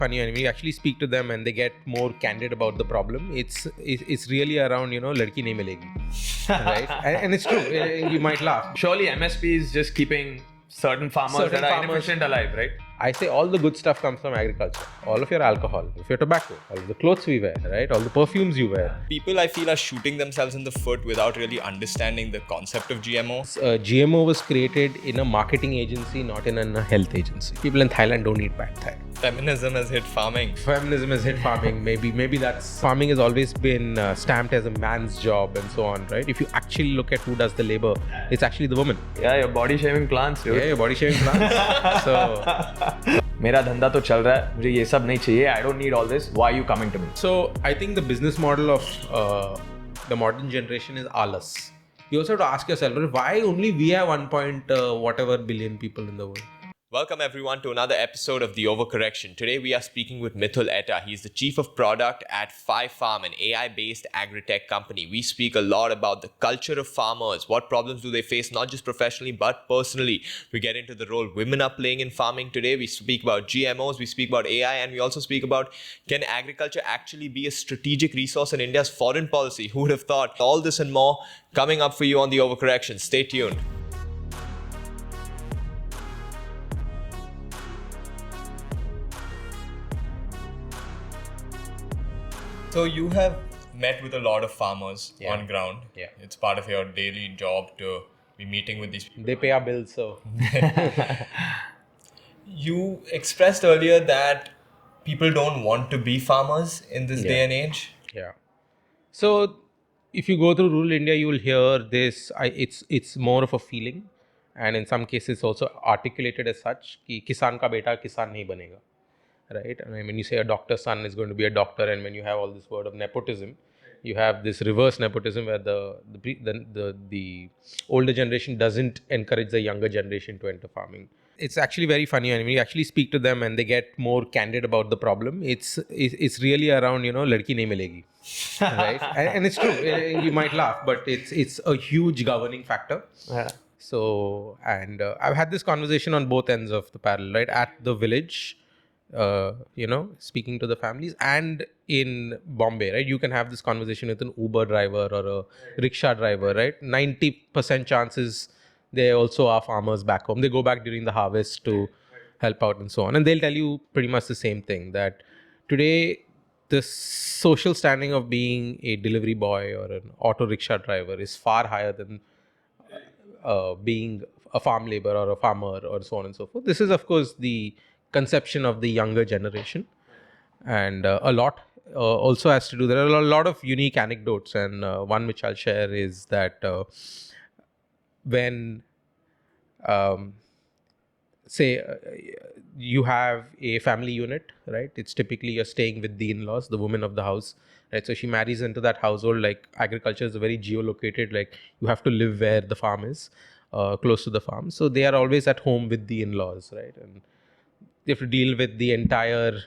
funny when we actually speak to them and they get more candid about the problem. It's really around, ladki nahi milegi, right? and it's true. You might laugh. Surely MSP is just keeping certain farmers that are inefficient alive, right? I say all the good stuff comes from agriculture. All of your alcohol, of your tobacco, all of the clothes we wear, right? All the perfumes you wear. People, I feel, are shooting themselves in the foot without really understanding the concept of GMO. GMO was created in a marketing agency, not in a health agency. People in Thailand don't eat pad thai. Feminism has hit farming. Maybe that's farming has always been stamped as a man's job and so on, right? If you actually look at who does the labor, it's actually the woman. Yeah, your body shaving plants, dude. Yeah, your body shaving plants. So मेरा धंधा तो चल रहा है, मुझे ये सब नहीं चाहिए. I don't need all this. Why are you coming to me? So I think the business model of the modern generation is alas. You also have to ask yourself, why only we have 1 billion people in the world? Welcome everyone to another episode of The Overcorrection. Today we are speaking with Mithul Etta. He's the Chief of Product at 5Farm, an AI-based agri-tech company. We speak a lot about the culture of farmers. What problems do they face, not just professionally, but personally? We get into the role women are playing in farming today. We speak about GMOs, we speak about AI, and we also speak about, can agriculture actually be a strategic resource in India's foreign policy? Who would have thought? All this and more coming up for you on The Overcorrection. Stay tuned. So you have met with a lot of farmers on ground. Yeah. It's part of your daily job to be meeting with these people. They pay our bills, so. You expressed earlier that people don't want to be farmers in this day and age. Yeah. So if you go through rural India, you will hear this. It's more of a feeling, and in some cases also articulated as such. Ki kisan ka beta kisan nahi banega. Right? I mean, when you say a doctor's son is going to be a doctor, and when you have all this word of nepotism, you have this reverse nepotism where the older generation doesn't encourage the younger generation to enter farming. It's actually very funny, and when you actually speak to them and they get more candid about the problem, it's really around, ladki nahi milegi, right? and it's true. You might laugh, but it's a huge governing factor. Yeah. So, and I've had this conversation on both ends of the parallel, right? At the village, speaking to the families, and in Bombay, right? You can have this conversation with an Uber driver or a rickshaw driver, right? 90% chances they also are farmers back home. They go back during the harvest to help out and so on. And they'll tell you pretty much the same thing, that today the social standing of being a delivery boy or an auto rickshaw driver is far higher than being a farm laborer or a farmer or so on and so forth. This is, of course, the conception of the younger generation, and a lot also has to do. There are a lot of unique anecdotes, and one which I'll share is that when you have a family unit, right? It's typically you're staying with the in-laws, the woman of the house, right? So she marries into that household. Like agriculture is very geolocated. Like you have to live where the farm is, close to the farm. So they are always at home with the in-laws, right? And they have to deal with the entire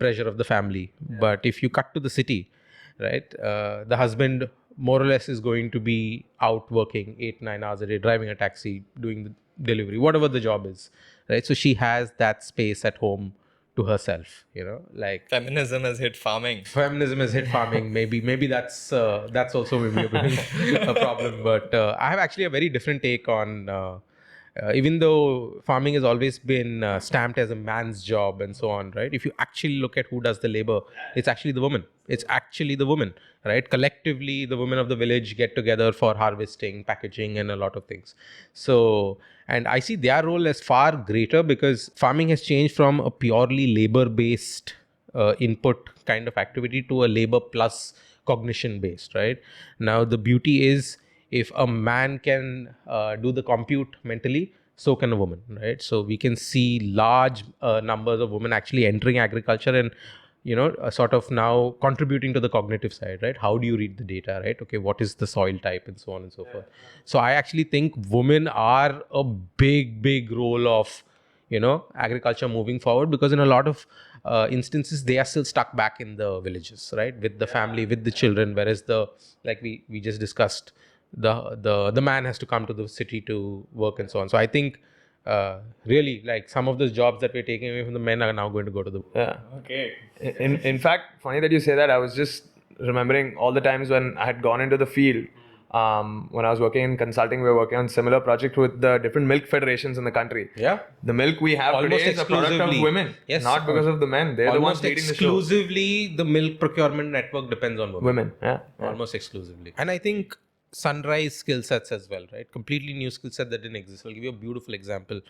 pressure of the family. Yeah. But if you cut to the city, right, the husband more or less is going to be out working 8-9 hours a day, driving a taxi, doing the delivery, whatever the job is, right? So she has that space at home to herself, like Feminism has hit farming. Maybe that's also maybe a problem. But I have actually a very different take on. Even though farming has always been stamped as a man's job and so on, right? If you actually look at who does the labor, it's actually the woman. Right? Collectively, the women of the village get together for harvesting, packaging, and a lot of things. So, and I see their role as far greater because farming has changed from a purely labor-based input kind of activity to a labor plus cognition-based, right? Now, the beauty is, if a man can do the compute mentally, so can a woman, right? So we can see large numbers of women actually entering agriculture and, sort of now contributing to the cognitive side, right? How do you read the data, right? Okay, what is the soil type and so on and so forth. So I actually think women are a big role of, agriculture moving forward, because in a lot of instances, they are still stuck back in the villages, right? With the family, with the children, whereas like we just discussed, the man has to come to the city to work and so on. So I think Really, like some of those jobs that we're taking away from the men are now going to go to the Yeah. Okay. In fact, funny that you say that. I was just remembering all the times when I had gone into the field. When I was working in consulting, we were working on similar project with the different milk federations in the country. Yeah. The milk we have Almost today is a product of exclusively. women, Yes. not because of the men. They're the ones Almost leading the show. exclusively, the milk procurement network depends on women. Women, yeah. Almost exclusively. And I think sunrise skill sets as well, right? Completely new skill set that didn't exist. I'll give you a beautiful example.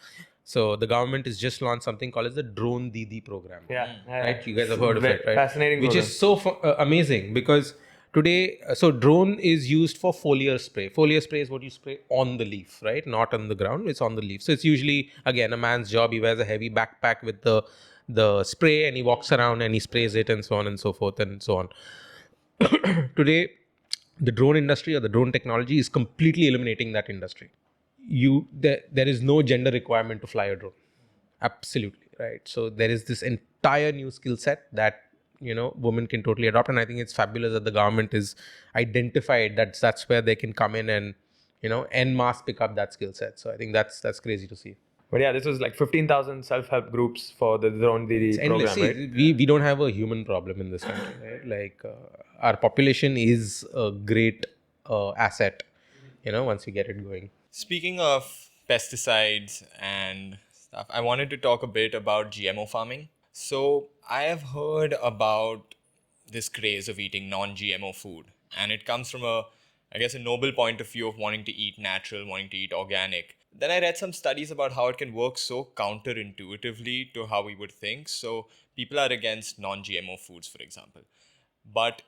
So the government has just launched something called as the Drone Didi program. Yeah. Right? You guys have heard of it, right? Fascinating Which program. is so amazing because today, so drone is used for foliar spray. Foliar spray is what you spray on the leaf, right? Not on the ground, it's on the leaf. So it's usually, again, a man's job. He wears a heavy backpack with the spray and he walks around and he sprays it and so on and so forth and so on. Today, the drone industry or the drone technology is completely eliminating that industry. There is no gender requirement to fly a drone. Absolutely, right? So there is this entire new skill set that women can totally adopt, and I think it's fabulous that the government is identified that's where they can come in and en masse pick up that skill set. So I think that's crazy to see. But yeah, this was like 15,000 self-help groups for the Drone Didi program, See, right? we don't have a human problem in this country, right? Like our population is a great asset, once you get it going. Speaking of pesticides and stuff, I wanted to talk a bit about GMO farming. So I have heard about this craze of eating non-GMO food, and it comes from a noble point of view of wanting to eat natural, wanting to eat organic. Then I read some studies about how it can work so counterintuitively to how we would think. So people are against non-GMO foods, for example. But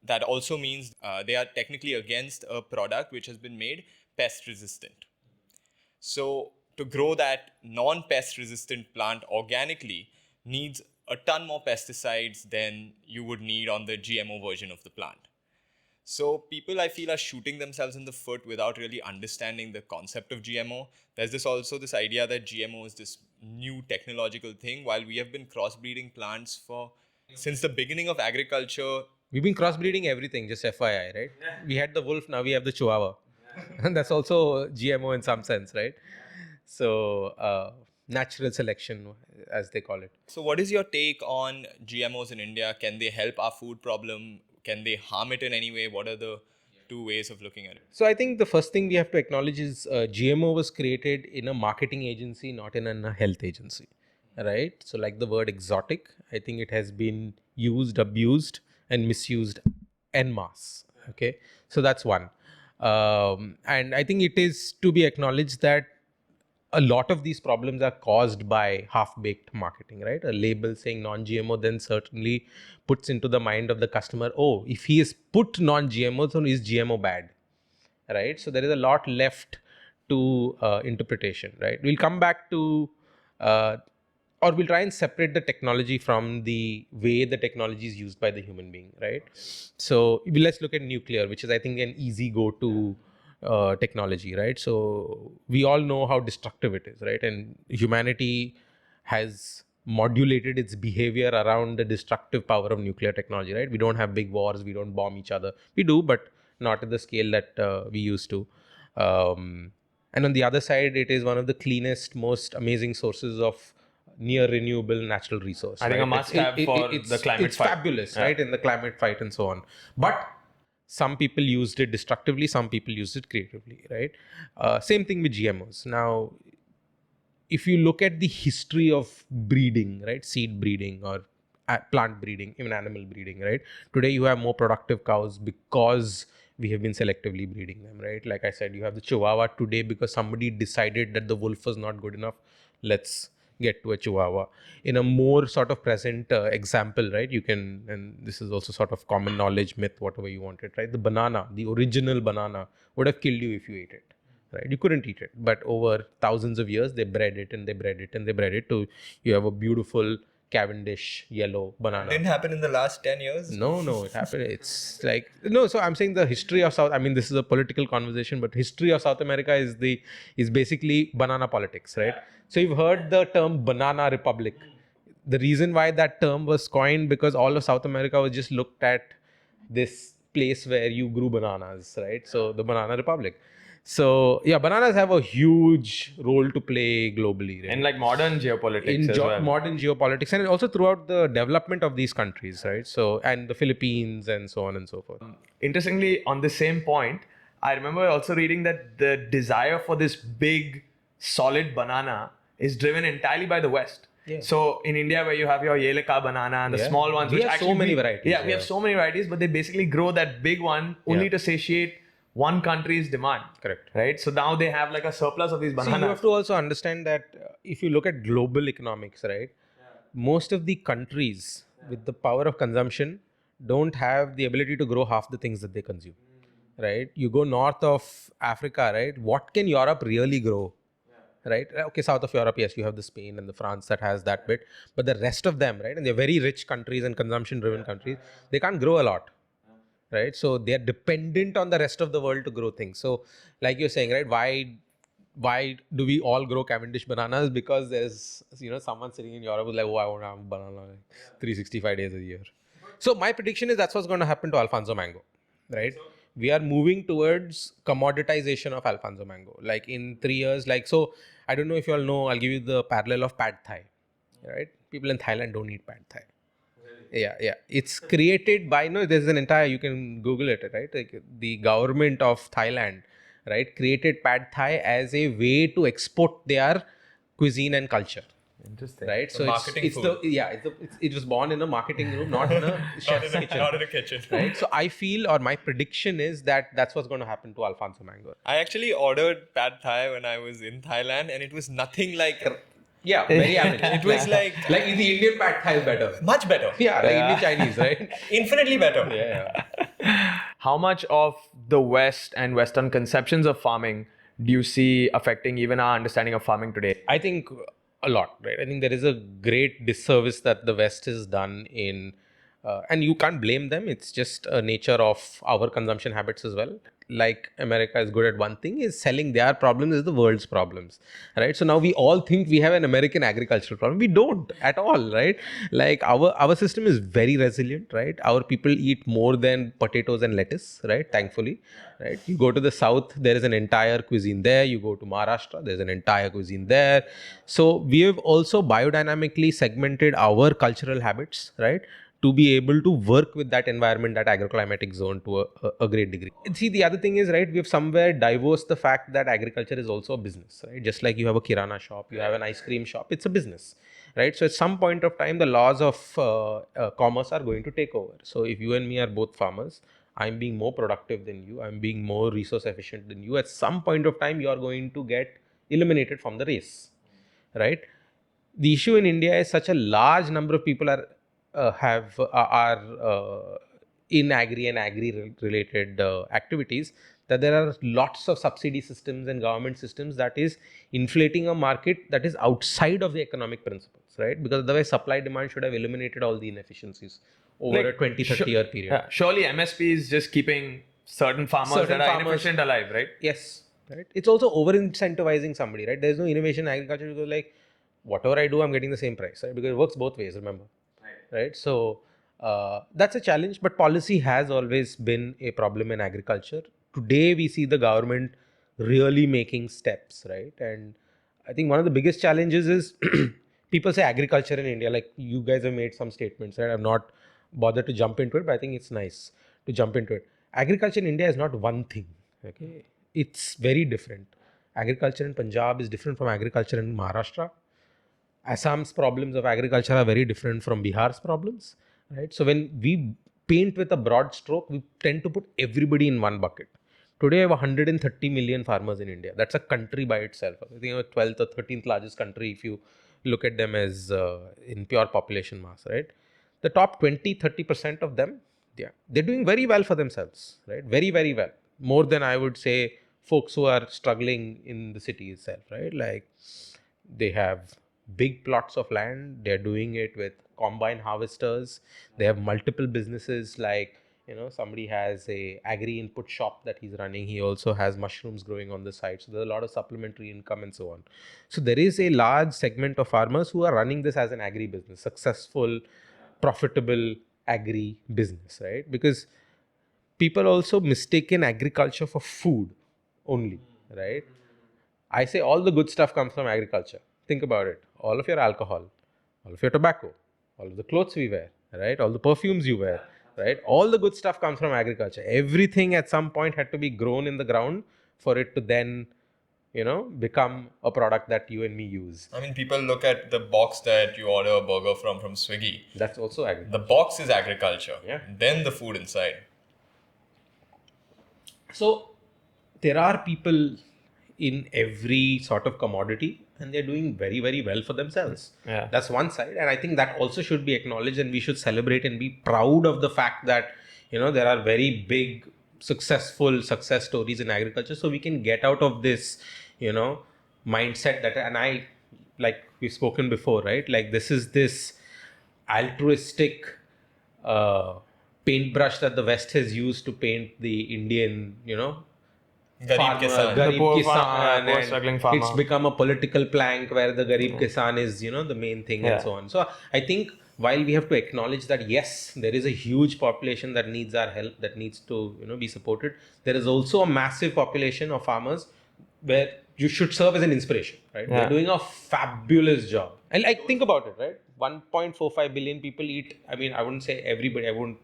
that also means they are technically against a product which has been made pest resistant. So to grow that non-pest resistant plant organically needs a ton more pesticides than you would need on the GMO version of the plant. So people, I feel, are shooting themselves in the foot without really understanding the concept of GMO. There's this idea that GMO is this new technological thing, while we have been crossbreeding plants since the beginning of agriculture. We've been crossbreeding everything, just FYI, right? Yeah. We had the wolf, now we have the chihuahua. Yeah. And that's also GMO in some sense, right? So natural selection, as they call it. So what is your take on GMOs in India? Can they help our food problem? Can they harm it in any way? What are the two ways of looking at it? So I think the first thing we have to acknowledge is GMO was created in a marketing agency, not in a health agency, right? So like the word exotic, I think it has been used, abused, and misused en masse. Okay, so that's one. And I think it is to be acknowledged that a lot of these problems are caused by half-baked marketing, right? A label saying non-GMO then certainly puts into the mind of the customer, oh, if he has put non-GMO, so is GMO bad, right? So there is a lot left to interpretation, right? We'll come back to, or we'll try and separate the technology from the way the technology is used by the human being, right? So let's look at nuclear, which is, I think, an easy go-to technology, right? So we all know how destructive it is, right? And humanity has modulated its behavior around the destructive power of nuclear technology, right? We don't have big wars, we don't bomb each other. We do, but not at the scale that we used to. And on the other side, it is one of the cleanest, most amazing sources of near renewable natural resource. I think a must-have for the climate it's fight. It's fabulous, right? In the climate fight and so on. But some people used it destructively, some people used it creatively, right? Same thing with GMOs. Now, if you look at the history of breeding, right? Seed breeding or plant breeding, even animal breeding, right? Today you have more productive cows because we have been selectively breeding them, right? Like I said, you have the Chihuahua today because somebody decided that the wolf was not good enough. Let's get to a Chihuahua. In a more sort of present example, right? You can, and this is also sort of common knowledge, myth, whatever you want it, right? The banana, the original banana would have killed you if you ate it, right? You couldn't eat it. But over thousands of years, they bred it and they bred it and they bred it to, you have a beautiful Cavendish yellow banana. Didn't happen in the last 10 years? No, it happened. It's like, no, so I'm saying the history of South, I mean, this is a political conversation, but history of South America is basically banana politics, right? So you've heard the term banana republic. The reason why that term was coined because all of South America was just looked at this place where you grew bananas, right? So the banana republic. So yeah, bananas have a huge role to play globally, right? In like modern geopolitics In as well. modern geopolitics, and also throughout the development of these countries, right? So, and the Philippines and so on and so forth. Interestingly, on the same point, I remember also reading that the desire for this big, solid banana is driven entirely by the West. Yeah. So in India, where you have your Yeleka banana and the Yeah. small ones, We which have so actually many varieties, Yeah, we have yeah. so many varieties, but they basically grow that big one only Yeah. to satiate one country's demand. Correct. Right. So now they have like a surplus of these See, bananas. you have to also understand that if you look at global economics, right, most of the countries with the power of consumption don't have the ability to grow half the things that they consume, right? You go north of Africa, right? What can Europe really grow? Right? Okay, south of Europe, yes, you have the Spain and the France that has that bit, but the rest of them, right? And they're very rich countries and consumption-driven countries. They can't grow a lot, right? So they are dependent on the rest of the world to grow things. So, like you're saying, right? Why do we all grow Cavendish bananas? Because there's someone sitting in Europe who's like, oh, I want to have a banana like 365 days a year. So my prediction is that's what's going to happen to Alfonso mango, right? We are moving towards commoditization of Alfonso mango. Like in 3 years, so I don't know if you all know. I'll give you the parallel of pad thai, right? People in Thailand don't eat pad thai. Yeah. It's created by there's an entire, you can Google it, right? Like the government of Thailand, right, created pad thai as a way to export their cuisine and culture. Interesting. Right, so marketing it's food. it was born in a marketing room, not in a chef's kitchen. Not in a kitchen. Right, so I feel, or my prediction is that that's what's going to happen to Alfonso mango. I actually ordered pad thai when I was in Thailand, and it was nothing like. Yeah, very average. It was like the Indian pad thai is better. much better. Yeah, like Indian Chinese, right? Infinitely better. Yeah. How much of the West and Western conceptions of farming do you see affecting even our understanding of farming today? I think a lot, right? I think there is a great disservice that the West has done in, and you can't blame them. It's just a nature of our consumption habits as well. Like America is good at one thing, is selling their problems as the world's problems, right? So now we all think we have an American agricultural problem. We don't at all, right? Like our system is very resilient, right? Our people eat more than potatoes and lettuce, right? Thankfully, right? You go to the south, there is an entire cuisine there. You go to Maharashtra, there's an entire cuisine there. So we have also biodynamically segmented our cultural habits, right, to be able to work with that environment, that agroclimatic zone to a great degree. See, the other thing is, right, we've somewhere divorced the fact that agriculture is also a business, right? Just like you have a kirana shop, you have an ice cream shop, it's a business, right? So at some point of time, the laws of commerce are going to take over. So if you and me are both farmers, I'm being more productive than you, I'm being more resource efficient than you, at some point of time, you are going to get eliminated from the race, right? The issue in India is such a large number of people are in agri and agri related activities, that there are lots of subsidy systems and government systems that is inflating a market that is outside of the economic principles, right? Because otherwise supply demand should have eliminated all the inefficiencies over a 20-30 year period. Yeah, surely MSP is just keeping certain farmers that are inefficient alive, right? Yes, right. It's also over incentivizing somebody, right? There's no innovation in agriculture because like whatever I do, I'm getting the same price, right? Because it works both ways, remember. Right. So that's a challenge, but policy has always been a problem in agriculture. Today, we see the government really making steps, right? And I think one of the biggest challenges is people say agriculture in India, like you guys have made some statements, right? I'm not bothered to jump into it, but I think it's nice to jump into it. Agriculture in India is not one thing, okay? It's very different. Agriculture in Punjab is different from agriculture in Maharashtra. Assam's problems of agriculture are very different from Bihar's problems, right? So when we paint with a broad stroke, we tend to put everybody in one bucket. Today, I have 130 million farmers in India. That's a country by itself. I think 12th or 13th largest country if you look at them as in pure population mass, right? The top 20-30% of them, yeah, they're doing very well for themselves, right? Very, very well. More than I would say folks who are struggling in the city itself, right? Like they have big plots of land, they're doing it with combine harvesters, they have multiple businesses, like somebody has a agri input shop that he's running, he also has mushrooms growing on the side, so there's a lot of supplementary income and so on. So there is a large segment of farmers who are running this as an agri business, successful, profitable agri business, right? Because people also mistaken agriculture for food only, right? I say all the good stuff comes from agriculture. Think about it. All of your alcohol, all of your tobacco, all of the clothes we wear, right? All the perfumes you wear, right? All the good stuff comes from agriculture. Everything at some point had to be grown in the ground for it to then, become a product that you and me use. I mean, people look at the box that you order a burger from Swiggy. That's also agriculture. The box is agriculture. Yeah. Then the food inside. So there are people in every sort of commodity and they're doing very, very well for themselves. Yeah. That's one side. And I think that also should be acknowledged, and we should celebrate and be proud of the fact that, there are very big, successful success stories in agriculture. So we can get out of this, mindset that, and I, like we've spoken before, right? Like this altruistic paintbrush that the West has used to paint the Indian, Garib Kisan. Garib The poor Kisan, poor and struggling farmer. it's become a political plank where the Garib Kisan is, the main thing and so on. So I think while we have to acknowledge that, yes, there is a huge population that needs our help, that needs to, be supported, there is also a massive population of farmers where you should serve as an inspiration, right? They're doing a fabulous job. And like, think about it, right? 1.45 billion people eat. I mean, I wouldn't say everybody, I wouldn't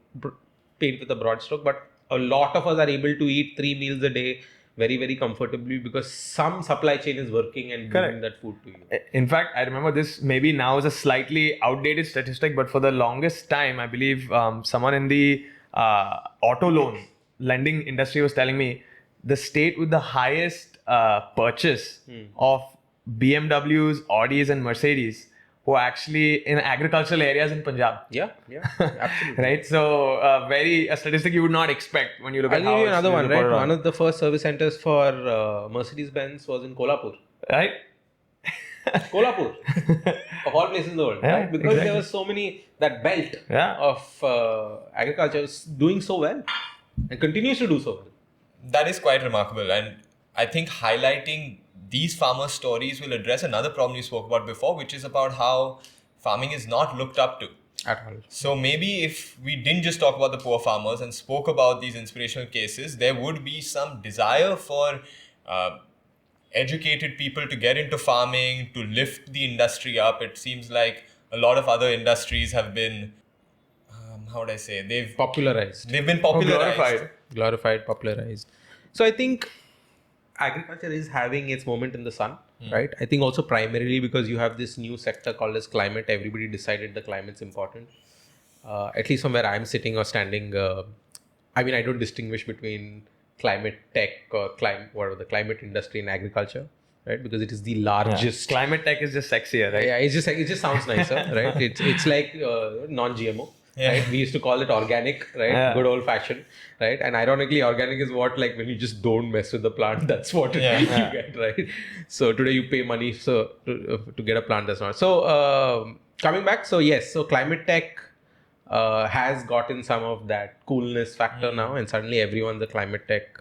paint with a broad stroke, but a lot of us are able to eat 3 meals a day very, very comfortably because some supply chain is working and bringing that food to you. In fact, I remember this maybe now is a slightly outdated statistic, but for the longest time, I believe someone in the auto loan lending industry was telling me the state with the highest purchase of BMWs, Audis, and Mercedes were actually in agricultural areas in Punjab. Yeah, absolutely. Right? So, a statistic you would not expect when you look I'll at give how you it's another one, right? reported on. One of the first service centers for Mercedes-Benz was in Kolhapur. Right? Kolhapur, of all places in the world, Yeah, right? Because exactly. there was so many, that belt Yeah. of agriculture is doing so well and continues to do so well. That is quite remarkable. And I think highlighting these farmer stories will address another problem you spoke about before, which is about how farming is not looked up to. At all. So maybe if we didn't just talk about the poor farmers and spoke about these inspirational cases, there would be some desire for educated people to get into farming, to lift the industry up. It seems like a lot of other industries have been, how would I say, they've Popularized. been popularized. Glorified. Popularized. So I think agriculture is having its moment in the sun, right? I think also primarily because you have this new sector called as climate. Everybody decided the climate's important. At least from where I'm sitting or standing, I mean, I don't distinguish between climate tech or the climate industry and agriculture, right? Because it is the largest. Climate tech is just sexier, right? Yeah, it just sounds nicer, right? It's like non-GMO. Yeah. Right? We used to call it organic, right? Yeah. Good old fashioned, right? And ironically, organic is what, like, when you just don't mess with the plant, that's what you get, right? So today you pay money to get a plant that's not. So coming back, so yes, so climate tech has gotten some of that coolness factor now, and suddenly everyone's a climate tech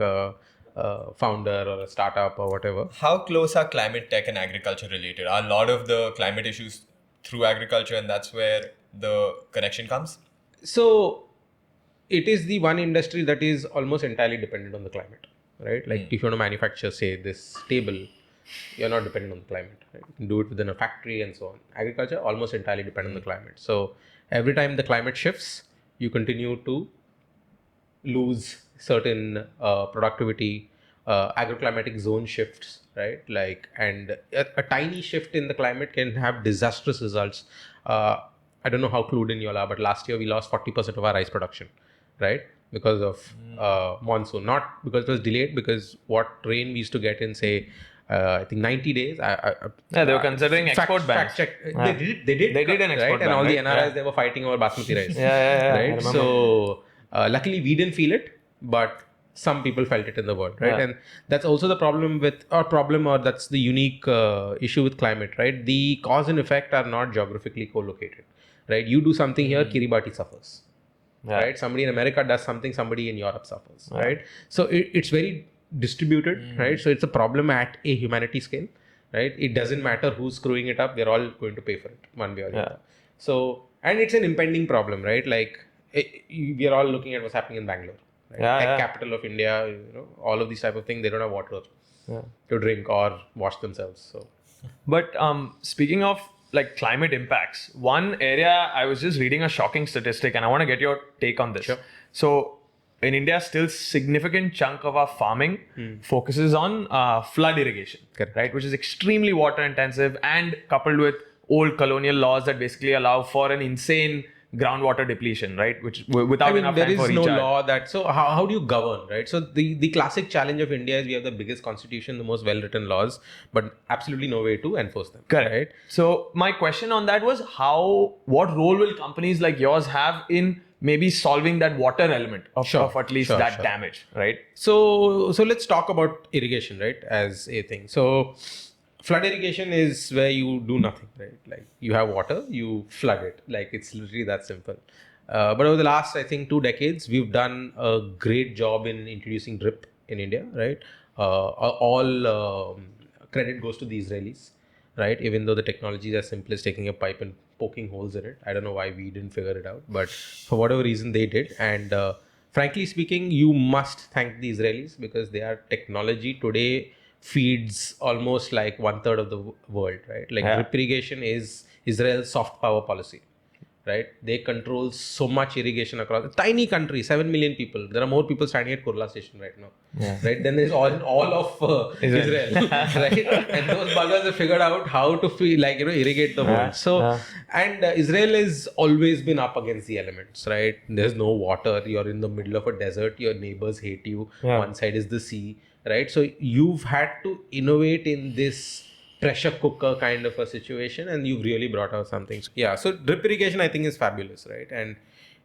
founder or a startup or whatever. How close are climate tech and agriculture related? Are a lot of the climate issues through agriculture, and that's where the connection comes? So it is the one industry that is almost entirely dependent on the climate, right? Like if you want to manufacture, say, this table, you're not dependent on the climate, right? You can do it within a factory and so on. Agriculture, almost entirely dependent on the climate. So every time the climate shifts, you continue to lose certain productivity. Agroclimatic zone shifts, right? Like, and a tiny shift in the climate can have disastrous results. I don't know how clued in you all are, but last year we lost 40% of our rice production, right? Because of monsoon. Not because it was delayed, because what rain we used to get in, say, I think 90 days. They were considering export bans. Fact check. Yeah. They did an export right? ban, And all the right? NRIs, Yeah. they were fighting over basmati rice. Yeah. I Right? remember. So luckily we didn't feel it, but some people felt it in the world, right? Yeah. And that's also the problem or that's the unique issue with climate, right? The cause and effect are not geographically co-located, right? You do something here, Kiribati suffers, Yeah. right? Somebody in America does something, somebody in Europe suffers, right? So it's very distributed, right? So it's a problem at a humanity scale, right? It doesn't matter who's screwing it up, we're all going to pay for it one way or the other. So, and it's an impending problem, right? Like we're all looking at what's happening in Bangalore, right? Yeah, Tech yeah. capital of India, all of these type of things, they don't have water. to drink or wash themselves. So But speaking of like climate impacts, one area I was just reading a shocking statistic, and I want to get your take on this. Sure. So in India, still significant chunk of our farming focuses on flood irrigation, Correct. right? Which is extremely water intensive and coupled with old colonial laws that basically allow for an insane groundwater depletion, right? Which without enough there time is for no recharge. law that. So how do you govern, right? So the classic challenge of India is we have the biggest constitution, the most well-written laws, but absolutely no way to enforce them. Correct. Right? So my question on that was what role will companies like yours have in maybe solving that water element of at least that damage, right? So let's talk about irrigation, right? As a thing. So flood irrigation is where you do nothing, right? Like you have water, you flood it. Like it's literally that simple. But over the last, I think, 2 decades, we've done a great job in introducing drip in India, right? All credit goes to the Israelis, right? Even though the technology is as simple as taking a pipe and poking holes in it. I don't know why we didn't figure it out, but for whatever reason they did. And frankly speaking, you must thank the Israelis because their technology today feeds almost like 1/3 of the world, right? Like drip irrigation is Israel's soft power policy, right? They control so much irrigation across a tiny country, 7 million people. There are more people standing at Kurla station right now, right? Then there's all of Israel, right? And those buggers have figured out how to irrigate the world. So, and Israel has always been up against the elements, right? There's no water. You're in the middle of a desert. Your neighbors hate you. One side is the sea, right? So you've had to innovate in this pressure cooker kind of a situation, and you've really brought out something. Yeah, so drip irrigation I think is fabulous, right? And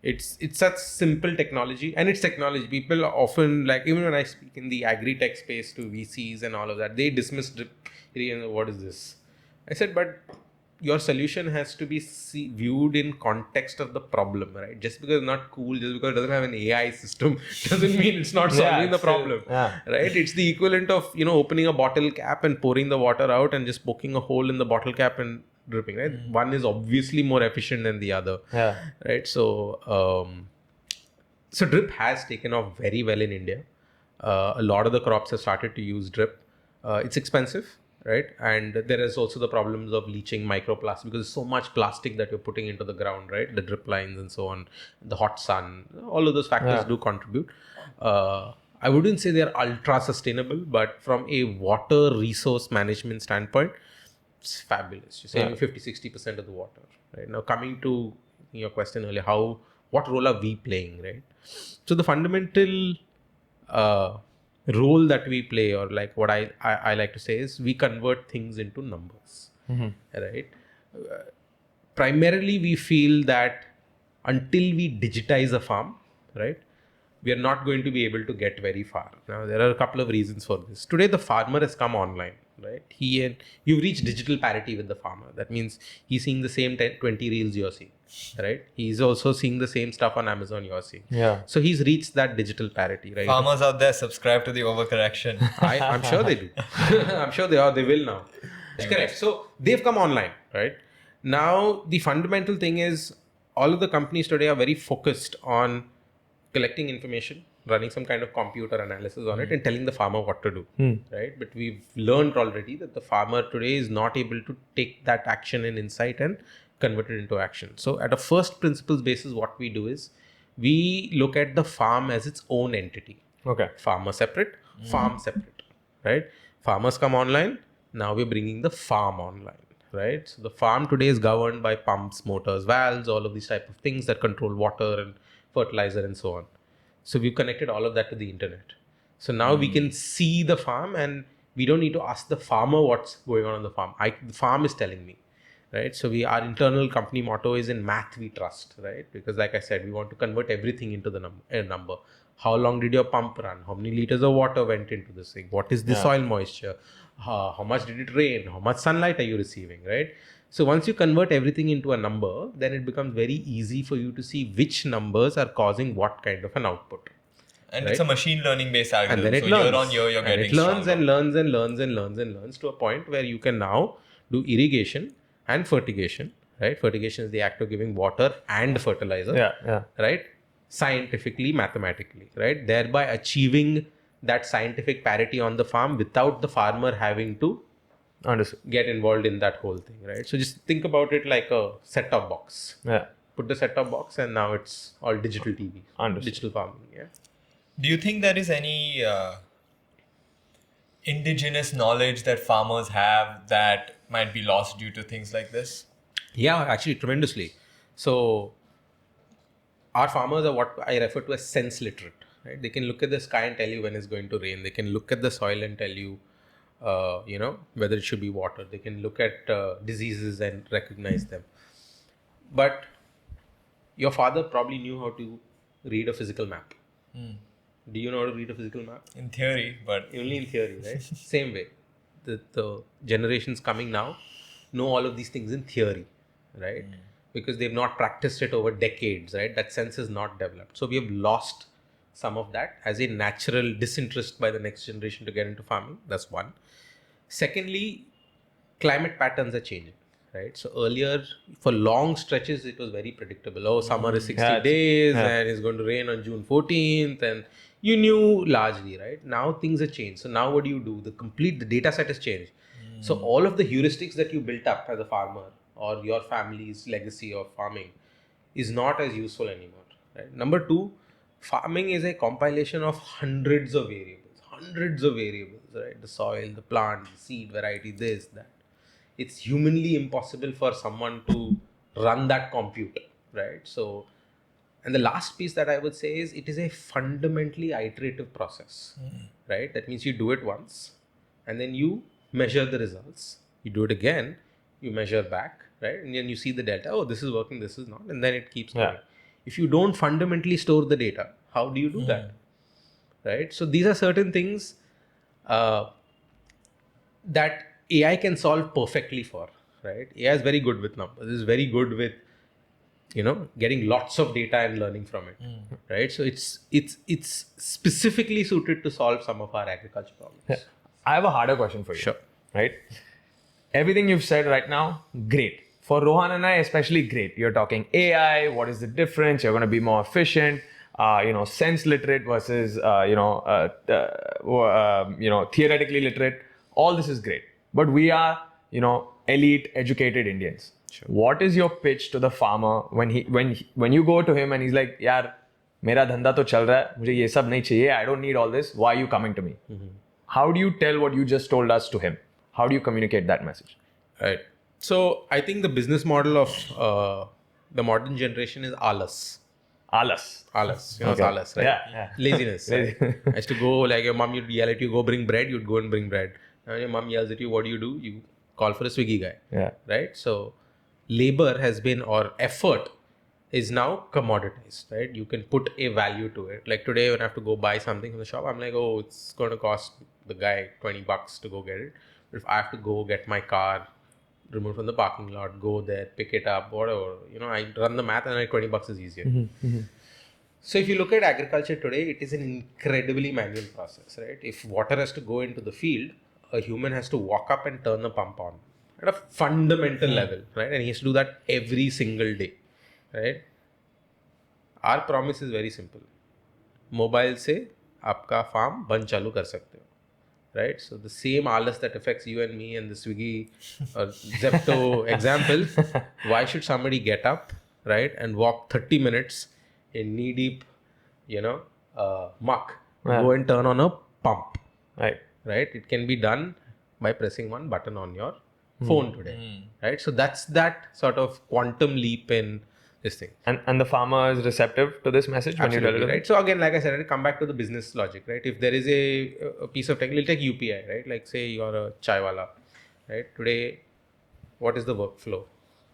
it's such simple technology, and it's technology. People often, like, even when I speak in the agri-tech space to VCs and all of that, they dismiss drip irrigation. What is this? I said, but your solution has to be viewed in context of the problem, right? Just because it's not cool, just because it doesn't have an AI system, doesn't mean it's not solving the problem, right? It's the equivalent of, opening a bottle cap and pouring the water out and just poking a hole in the bottle cap and dripping, right? One is obviously more efficient than the other, right? So, so drip has taken off very well in India. A lot of the crops have started to use drip. It's expensive, right? And there is also the problems of leaching microplastics because there's so much plastic that you're putting into the ground, right? The drip lines and so on, the hot sun, all of those factors do contribute. I wouldn't say they're ultra sustainable, but from a water resource management standpoint, it's fabulous. You're saving 50-60% of the water, right? Now, coming to your question earlier, what role are we playing, right? So the fundamental role that we play, or like what I like to say, is we convert things into numbers, right? Primarily, we feel that until we digitize a farm, right, we are not going to be able to get very far. Now, there are a couple of reasons for this. Today, the farmer has come online, right? You've reached digital parity with the farmer. That means he's seeing the same 20 reels you're seeing, right? He's also seeing the same stuff on Amazon you're seeing. So he's reached that digital parity, right? Farmers out there, subscribe to the Overcorrection. I'm sure they do. I'm sure they are. They will now. That's correct. So they've come online, right? Now, the fundamental thing is all of the companies today are very focused on collecting information, running some kind of computer analysis on it, and telling the farmer what to do, right? But we've learned already that the farmer today is not able to take that action and insight and convert it into action. So at a first principles basis, what we do is we look at the farm as its own entity. Okay. Farmer separate, farm separate, right? Farmers come online. Now we're bringing the farm online, right? So the farm today is governed by pumps, motors, valves, all of these type of things that control water and fertilizer and so on. So we've connected all of that to the internet. So now we can see the farm, and we don't need to ask the farmer what's going on the farm. The farm is telling me, right? So our internal company motto is, in math we trust, right? Because like I said, we want to convert everything into a number. How long did your pump run? How many liters of water went into this thing? What is the soil moisture? How much did it rain? How much sunlight are you receiving, right? So once you convert everything into a number, then it becomes very easy for you to see which numbers are causing what kind of an output. And it's a machine learning based algorithm. And then it so learns. Year on year, you're getting it learns stronger. and learns and learns and learns and learns to a point where you can now do irrigation and fertigation, right? Fertigation is the act of giving water and fertilizer, right? Scientifically, mathematically, right? Thereby achieving that scientific parity on the farm without the farmer having to Understood. get involved in that whole thing, right? So just think about it like a set-top box. Yeah. Put the set-top box and now it's all digital TV, Understood. digital farming. Yeah. Do you think there is any indigenous knowledge that farmers have that might be lost due to things like this? Yeah, actually, tremendously. So, our farmers are what I refer to as sense literate. Right? They can look at the sky and tell you when it's going to rain. They can look at the soil and tell you, whether it should be watered. They can look at diseases and recognize them. But your father probably knew how to read a physical map. Do you know how to read a physical map? In theory, but Only in theory, right? Same way. The generations coming now know all of these things in theory, right? Because they've not practiced it over decades, right? That sense is not developed. So we have lost some of that as a natural disinterest by the next generation to get into farming. That's one. Secondly, climate patterns are changing, right? So earlier, for long stretches, it was very predictable. Oh, summer is 60 days and it's going to rain on June 14th, and you knew largely, right? Now things have changed. So now what do? The data set has changed. So all of the heuristics that you built up as a farmer or your family's legacy of farming is not as useful anymore, right? Number two, farming is a compilation of hundreds of variables, right? The soil, the plant, the seed variety, this, that. It's humanly impossible for someone to run that compute, right? So, and the last piece that I would say is it is a fundamentally iterative process, right? That means you do it once and then you measure the results. You do it again, you measure back, right? And then you see the delta. Oh, this is working, this is not. And then it keeps going. If you don't fundamentally store the data, how do you do that? Right? So these are certain things that AI can solve perfectly for, right? AI is very good with numbers. It's very good with, getting lots of data and learning from it, right? So it's specifically suited to solve some of our agriculture problems. Yeah. I have a harder question for you. Sure. Right? Everything you've said right now, great. For Rohan and I, especially great. You're talking AI, what is the difference? You're going to be more efficient, sense literate versus, theoretically literate. All this is great. But we are, elite, educated Indians. Sure. What is your pitch to the farmer when you go to him and he's like, yaar, mera dhanda to chal raha hai, mujhe ye sab nahi chahiye, I don't need all this, why are you coming to me? How do you tell what you just told us to him? How do you communicate that message? Right. So I think the business model of the modern generation is alas. Alas. It's Okay. alas, right? Yeah. Laziness. Right? I used to go, like your mom would yell at you, go bring bread, you'd go and bring bread. Now your mom yells at you, what do? You call for a Swiggy guy. Yeah. Right? So labor has been, or effort is now commoditized, right? You can put a value to it. Like today when I have to go buy something from the shop, I'm like, oh, it's going to cost the guy $20 to go get it. But if I have to go get my car removed from the parking lot, go there, pick it up, whatever, I run the math and like $20 is easier. So if you look at agriculture today, it is an incredibly manual process, right? If water has to go into the field, a human has to walk up and turn the pump on at a fundamental level, right? And he has to do that every single day, right? Our promise is very simple. Mobile से आपका farm बंद चालू कर सकते हो, right? So the same alas that affects you and me and the Swiggy or Zepto example, why should somebody get up, right, and walk 30 minutes in knee-deep, muck, go and turn on a pump, right? It can be done by pressing one button on your phone today, right? So that's that sort of quantum leap in this thing. And the farmer is receptive to this message when you tell Absolutely, it? right? So again, like I said, I'll come back to the business logic, right? If there is a piece of tech, we'll take UPI, right? Like say you're a chai wala, right? Today, what is the workflow?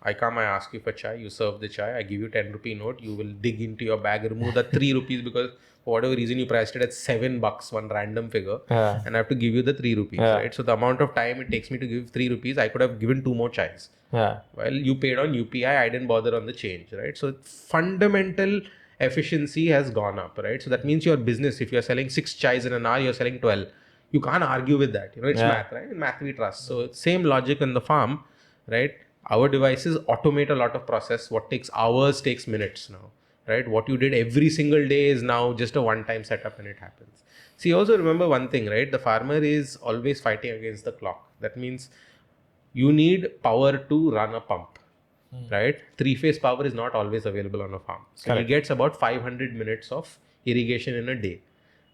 I come, I ask you for chai, you serve the chai, I give you 10 rupee note, you will dig into your bag, remove the 3 rupees because for whatever reason you priced it at $7, one random figure, and I have to give you the 3 rupees, right? So the amount of time it takes me to give 3 rupees, I could have given 2 more chais. Well, you paid on UPI, I didn't bother on the change, right? So fundamental efficiency has gone up, right? So that means your business, if you're selling 6 chais in an hour, you're selling 12. You can't argue with that. It's math, right? In math we trust. So same logic in the farm, right? Our devices automate a lot of process. What takes hours takes minutes now, right? What you did every single day is now just a one-time setup and it happens. See, also remember one thing, right? The farmer is always fighting against the clock. That means you need power to run a pump, right? Three-phase power is not always available on a farm. So Correct. he gets about 500 minutes of irrigation in a day,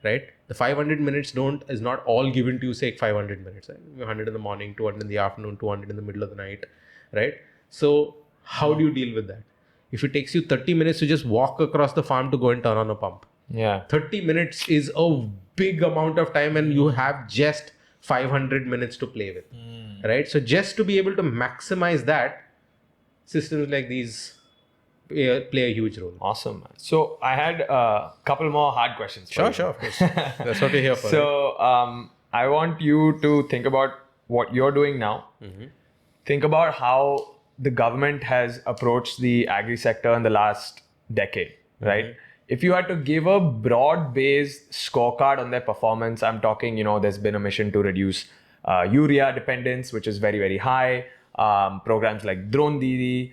right? The 500 minutes is not all given to you, say 500 minutes, right? 100 in the morning, 200 in the afternoon, 200 in the middle of the night, right? So how do you deal with that? If it takes you 30 minutes to just walk across the farm to go and turn on a pump, Yeah. 30 minutes is a big amount of time and you have just 500 minutes to play with, right? So just to be able to maximize that, systems like these play a huge role. Awesome, man. So I had a couple more hard questions. for you. Of course. That's what we're here for. right? So I want you to think about what you're doing now. Think about how the government has approached the agri sector in the last decade, right? If you had to give a broad-based scorecard on their performance, I'm talking, there's been a mission to reduce urea dependence, which is very, very high. Programs like Drone Didi,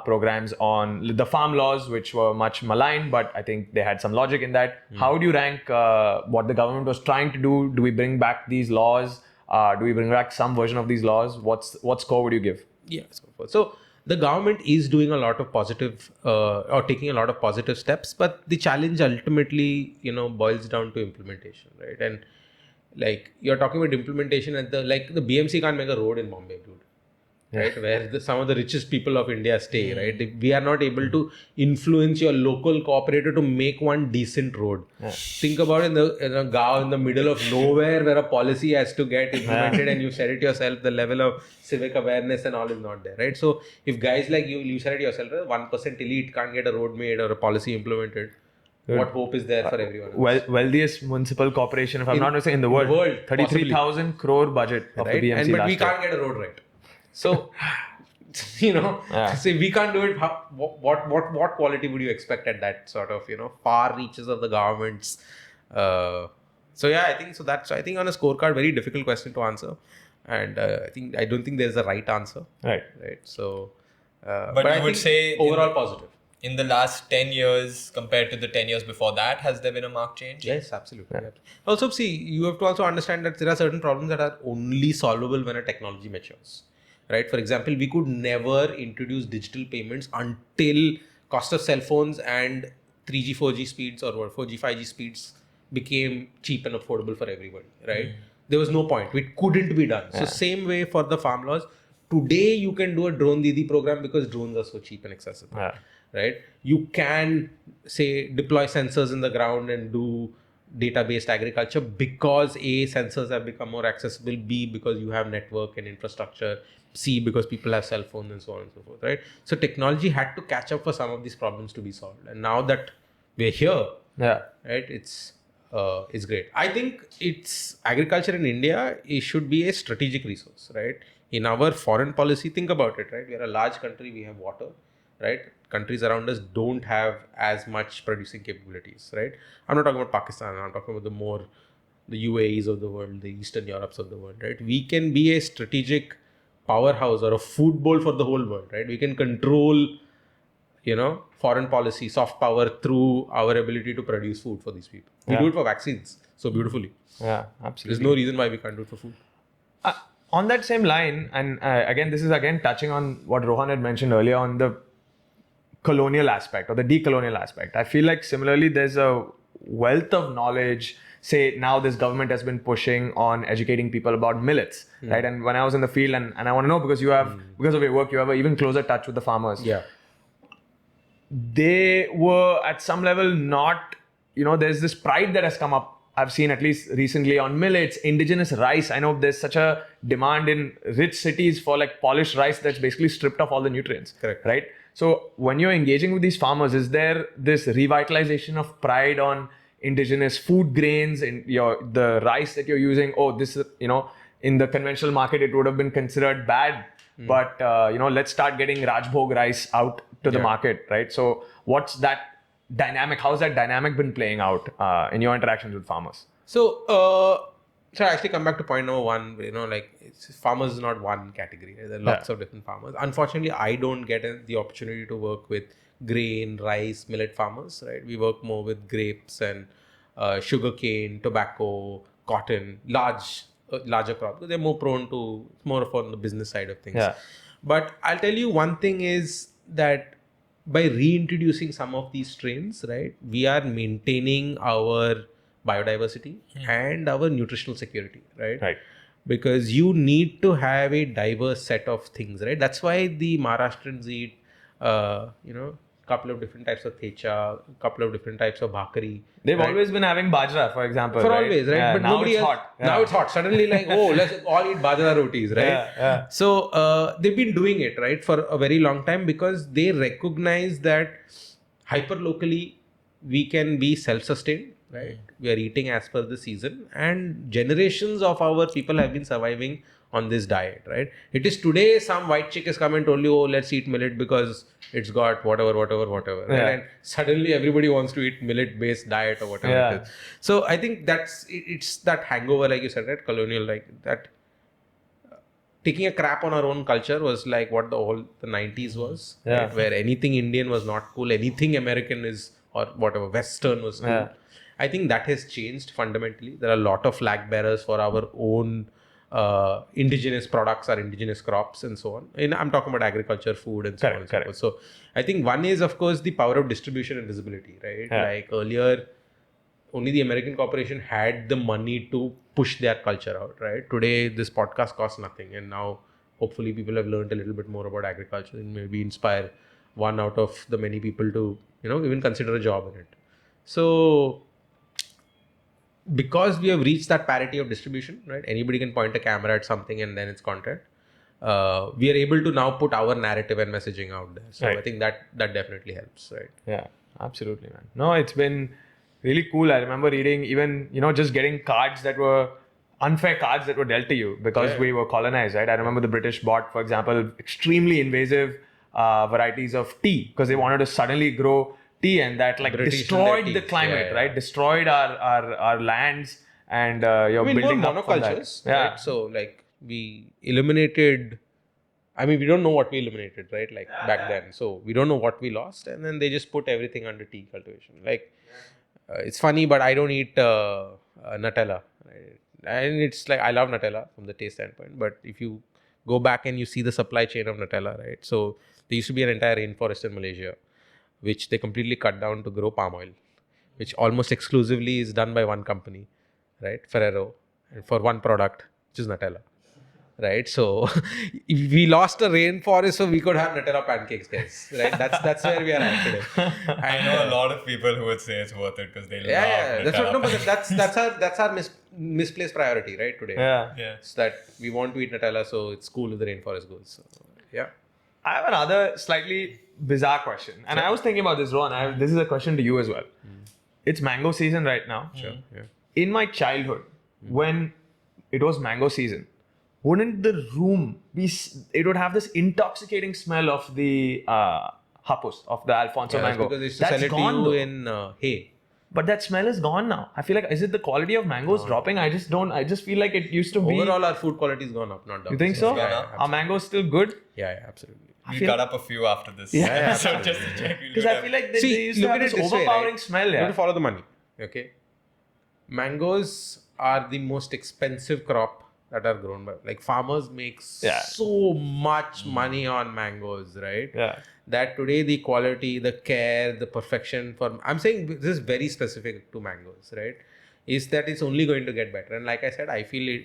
programs on the farm laws, which were much maligned, but I think they had some logic in that. How do you rank what the government was trying to do? Do we bring back these laws? Do we bring back some version of these laws? What score would you give? Yeah, so forth. So the government is doing a lot of positive or taking a lot of positive steps, but the challenge ultimately, boils down to implementation, right? And like you're talking about implementation at the BMC can't make a road in Bombay, dude. Right, where some of the richest people of India stay, right? We are not able to influence your local cooperator to make one decent road. Think about in a gaon in the middle of nowhere where a policy has to get implemented and you said it yourself, the level of civic awareness and all is not there, right? So if guys like you said it yourself, 1% elite can't get a road made or a policy implemented, what hope is there for everyone else? Wealthiest municipal corporation, if I'm not mistaken, in the world. 33,000 crore budget of right? the BMC But we last can't get a road right. So, say we can't do it. What quality would you expect at that sort of, far reaches of the governments? So yeah, I think so. I think on a scorecard, very difficult question to answer, and I don't think there's a right answer. Right. So, But I you would think say overall positive. in the last 10 years compared to the 10 years before that, has there been a marked change? Yes, absolutely. Yeah. Also, see, you have to also understand that there are certain problems that are only solvable when a technology matures. Right? For example, we could never introduce digital payments until cost of cell phones and 3G, 4G speeds or 4G, 5G speeds became cheap and affordable for everybody. Right? There was no point. It couldn't be done. So same way for the farm laws. Today, you can do a Drone Didi program because drones are so cheap and accessible. Yeah. Right? You can say deploy sensors in the ground and do data-based agriculture because A, sensors have become more accessible, B, because you have network and infrastructure, C, because people have cell phones and so on and so forth, right? So technology had to catch up for some of these problems to be solved. And now that we're here, right, it's great. I think it's agriculture in India, it should be a strategic resource, right? In our foreign policy, think about it, right? We are a large country, we have water, right? Countries around us don't have as much producing capabilities, right? I'm not talking about Pakistan, I'm talking about the UAEs of the world, the Eastern Europes of the world, right? We can be a strategic powerhouse or a food bowl for the whole world, right? We can control, foreign policy, soft power through our ability to produce food for these people. We do it for vaccines so beautifully. Yeah, absolutely. There's no reason why we can't do it for food. On that same line, and again, this is touching on what Rohan had mentioned earlier on the colonial aspect or the decolonial aspect. I feel like similarly, there's a wealth of knowledge. Say now this government has been pushing on educating people about millets, right? And when I was in the field, and I want to know because because of your work, you have an even closer touch with the farmers. Yeah. They were at some level not, there's this pride that has come up. I've seen at least recently on millets, indigenous rice. I know there's such a demand in rich cities for like polished rice that's basically stripped of all the nutrients. Correct. Right? So when you're engaging with these farmers, is there this revitalization of pride on indigenous food grains and the rice that you're using? Oh, this is, in the conventional market, it would have been considered bad. But, let's start getting Rajbhog rice out to the market, right? So what's that dynamic? How's that dynamic been playing out in your interactions with farmers? So I actually come back to point number one, farmers is not one category. There are lots of different farmers. Unfortunately, I don't get the opportunity to work with grain, rice, millet farmers, right? We work more with grapes and sugarcane, tobacco, cotton, larger crop. They're more prone to, more of on the business side of things. Yeah. But I'll tell you one thing is that by reintroducing some of these strains, right, we are maintaining our biodiversity and our nutritional security, right? Right. Because you need to have a diverse set of things, right? That's why the Maharashtrians eat, couple of different types of thecha, couple of different types of bhakari. They've right? always been having bajra, for example. For right? always, right? Yeah, But now nobody it's else, hot. Yeah. now it's hot. Suddenly, like, oh, let's all eat bajra rotis, right? Yeah. So they've been doing it, right, for a very long time because they recognize that hyper locally we can be self-sustained, right? We are eating as per the season, and generations of our people have been surviving on this diet, right? It is today some white chick has come and told you, oh, let's eat millet because it's got whatever, right? Yeah. And suddenly everybody wants to eat millet-based diet or whatever it is. So I think it's that hangover, like you said, right? Colonial, like that. Taking a crap on our own culture was like what the 90s was, right? Where anything Indian was not cool, anything American is or whatever Western was cool. Yeah. I think that has changed fundamentally. There are a lot of flag bearers for our own indigenous products, our indigenous crops, and so on. And I'm talking about agriculture, food, and so on and so forth. So I think one is, of course, the power of distribution and visibility, right? Yeah. Like earlier, only the American corporation had the money to push their culture out, right? Today, this podcast costs nothing, and now hopefully people have learned a little bit more about agriculture and maybe inspire one out of the many people to, even consider a job in it. So because we have reached that parity of distribution, right? Anybody can point a camera at something and then it's content. We are able to now put our narrative and messaging out there. So Right. I think that definitely helps, right? Yeah, absolutely, man. No, it's been really cool. I remember reading even, just getting cards that were unfair cards that were dealt to you because we were colonized, right? I remember the British bought, for example, extremely invasive varieties of tea because they wanted to suddenly grow tea, and that like British destroyed and the their climate, teas, right? Destroyed our lands, and you're building more up from that. monocultures, right? So like we eliminated, we don't know what we eliminated, right? Like back then. So we don't know what we lost, and then they just put everything under tea cultivation. Like it's funny, but I don't eat Nutella, right? And it's like I love Nutella from the taste standpoint, but if you go back and you see the supply chain of Nutella, right? So there used to be an entire rainforest in Malaysia, which they completely cut down to grow palm oil, which almost exclusively is done by one company, right? Ferrero, and for one product, which is Nutella, right? So we lost a rainforest so we could have Nutella pancakes, guys, right? That's where we are at today. I know a lot of people who would say it's worth it because they love That's Nutella. what, no, but that's our misplaced priority, right? Today, Yeah. it's that we want to eat Nutella, so it's cool if the rainforest goes. So, yeah. I have another slightly bizarre question, and I was thinking about this, Ron. This is a question to you as well. It's mango season right now. Sure. Yeah. In my childhood, when it was mango season, wouldn't the room be? It would have this intoxicating smell of the hapus, of the Alfonso Yeah, that's mango. because they used to That's sell it gone, to you though. in hay. But that smell is gone now. I feel like, is it the quality of mangoes dropping? I just feel like it used to be. Overall, our food quality has gone up, not down. You think so? Yeah, Are mangoes still good? yeah, absolutely. We'll cut up a few after this. Yeah, So just to check. Because I feel like they used to look have at this it this way, overpowering right? smell. You have Yeah. to follow the money. Okay. Mangoes are the most expensive crop that are grown by. Like farmers make so much money on mangoes, right? Yeah. That today the quality, the care, the perfection for, I'm saying this is very specific to mangoes, right? Is that it's only going to get better. And like I said, I feel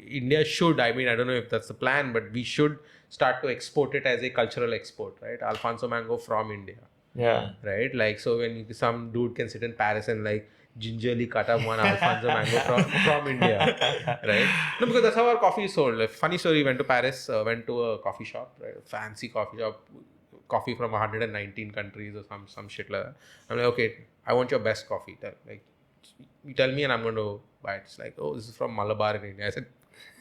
India should, I don't know if that's the plan, but we should start to export it as a cultural export, right? Alfonso mango from India, Yeah. right? Like, so when some dude can sit in Paris and like gingerly cut up one Alfonso mango from India, right? No, because that's how our coffee is sold. Like, funny story, went to Paris, went to a coffee shop, right? A fancy coffee shop, coffee from 119 countries or some shit like that. I'm like, okay, I want your best coffee. You tell me and I'm going to buy it. It's like, oh, this is from Malabar in India. I said,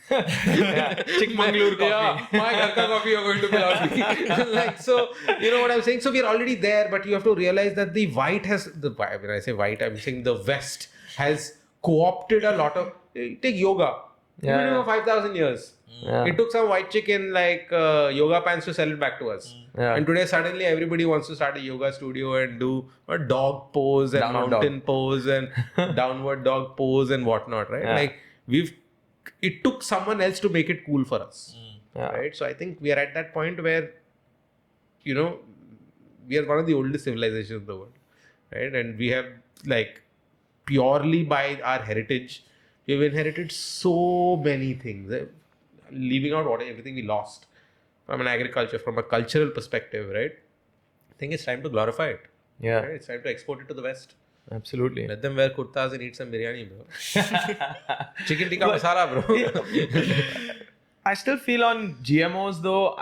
Chikmagalur coffee. Yeah, my Garka coffee you're going to be loudly. Like, so, you know what I'm saying? So we're already there, but you have to realize that the white has, when I say white, I'm saying the West has co-opted a lot of, take yoga. You've been doing it for 5,000 years. It took some white chick in like yoga pants to sell it back to us. And today suddenly everybody wants to start a yoga studio and do a dog pose and Downward mountain pose and downward dog pose and whatnot, right? Like it took someone else to make it cool for us, right? So I think we are at that point where, we are one of the oldest civilizations in the world, right? And we have like purely by our heritage, we've inherited so many things, leaving out everything we lost from an agriculture, from a cultural perspective, right? I think it's time to glorify it. Yeah. Right? It's time to export it to the West. Absolutely. Let them wear kurtas and eat some biryani, bro. Chicken tikka masala, bro. I still feel on GMOs though,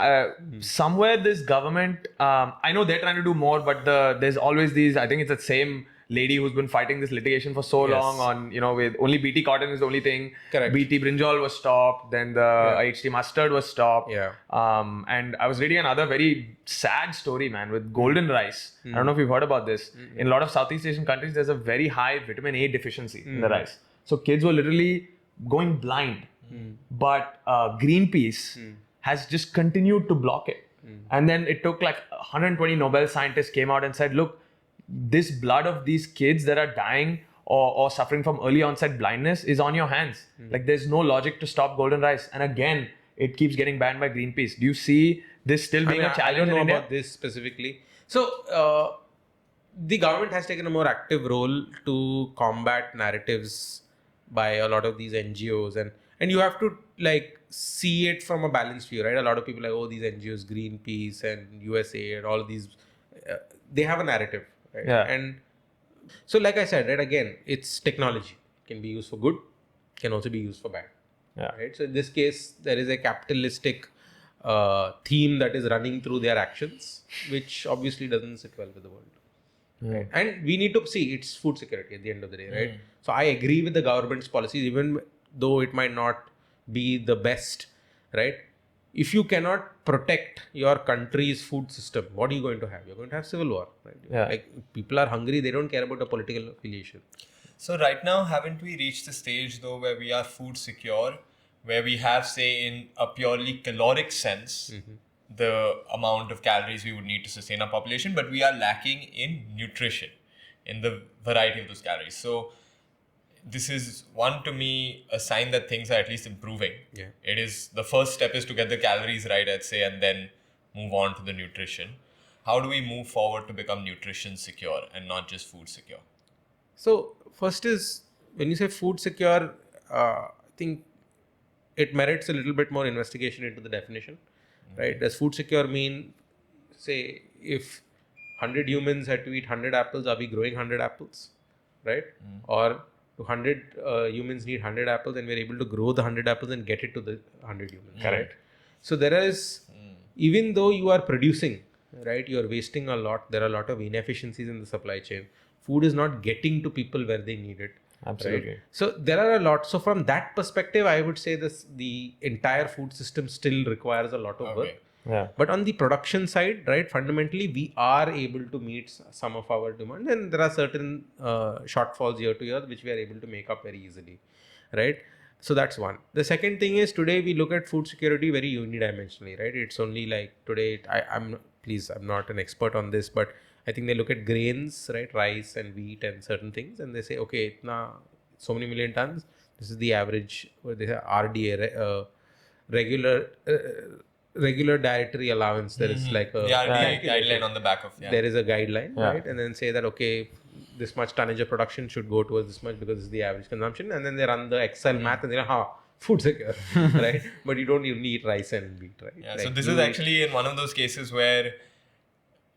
somewhere this government, I know they're trying to do more, but there's always these, I think it's the same lady who's been fighting this litigation for so long on, with only BT cotton is the only thing. Correct. BT brinjal was stopped, then the HT mustard was stopped. Yeah. And I was reading another very sad story, man, with golden rice. I don't know if you've heard about this. In a lot of Southeast Asian countries, there's a very high vitamin A deficiency in the rice. So kids were literally going blind. But Greenpeace has just continued to block it. And then it took like 120 Nobel scientists came out and said, look, this blood of these kids that are dying or suffering from early onset blindness is on your hands. Like there's no logic to stop golden rice. And again, it keeps getting banned by Greenpeace. Do you see this still being a challenge I don't know in India? about this specifically. So the government has taken a more active role to combat narratives by a lot of these NGOs, and you have to like see it from a balanced view, right? A lot of people are like, oh, these NGOs, Greenpeace and USA and all of these, they have a narrative, right? Yeah. And so like I said, right, again, it's technology. It can be used for good, can also be used for bad. Yeah. Right. So in this case, there is a capitalistic theme that is running through their actions, which obviously doesn't sit well with the world. Right. And we need to see it's food security at the end of the day, right? So I agree with the government's policies, even though it might not be the best, right? If you cannot protect your country's food system, what are you going to have? You're going to have civil war, right? Yeah. Like people are hungry, they don't care about a political affiliation. So right now, haven't we reached the stage though where we are food secure, where we have, say, in a purely caloric sense, the amount of calories we would need to sustain our population, but we are lacking in nutrition, in the variety of those calories. So this is one, to me, a sign that things are at least improving. Yeah. It is, the first step is to get the calories right, I'd say, and then move on to the nutrition. How do we move forward to become nutrition secure and not just food secure? So first is, when you say food secure, I think it merits a little bit more investigation into the definition, right? Does food secure mean, say, if 100 humans had to eat 100 apples, are we growing 100 apples, right? Or do 100 humans need 100 apples and we're able to grow the 100 apples and get it to the 100 humans, correct? So there is, even though you are producing, right, you are wasting a lot. There are a lot of inefficiencies in the supply chain. Food is not getting to people where they need it. Absolutely. Right? So there are a lot. So from that perspective, I would say the entire food system still requires a lot of work. Yeah. But on the production side, right, fundamentally, we are able to meet some of our demand, and there are certain shortfalls year to year which we are able to make up very easily, right? So that's one. The second thing is, today we look at food security very unidimensionally, right? It's only like today, I'm not an expert on this, but I think they look at grains, right, rice and wheat and certain things, and they say, okay, so many million tons. This is the average. What they say, RDA, regular dietary allowance. There is like a guideline on the back of. Yeah. There is a guideline, right, and then say that okay, this much tonnage of production should go towards this much because this is the average consumption, and then they run the Excel math and they're like, food secure, right? But you don't even eat rice and wheat, right? Yeah. Like So this is actually in one of those cases where